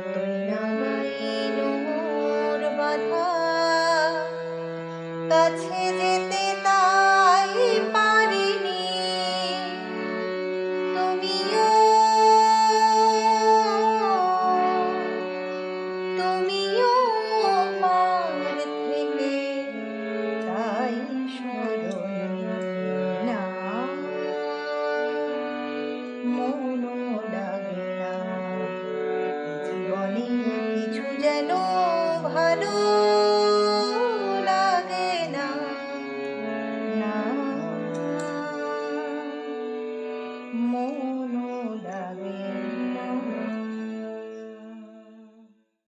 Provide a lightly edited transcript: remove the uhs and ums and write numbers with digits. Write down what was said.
যতই না গাইল মোর বাধা, কাছে যেতে তাই পারিনি। তুমিও তুমিও পার থেকে তাই স্মরণ না, মনও লাগে না জীবনে কিছু যেন ভালো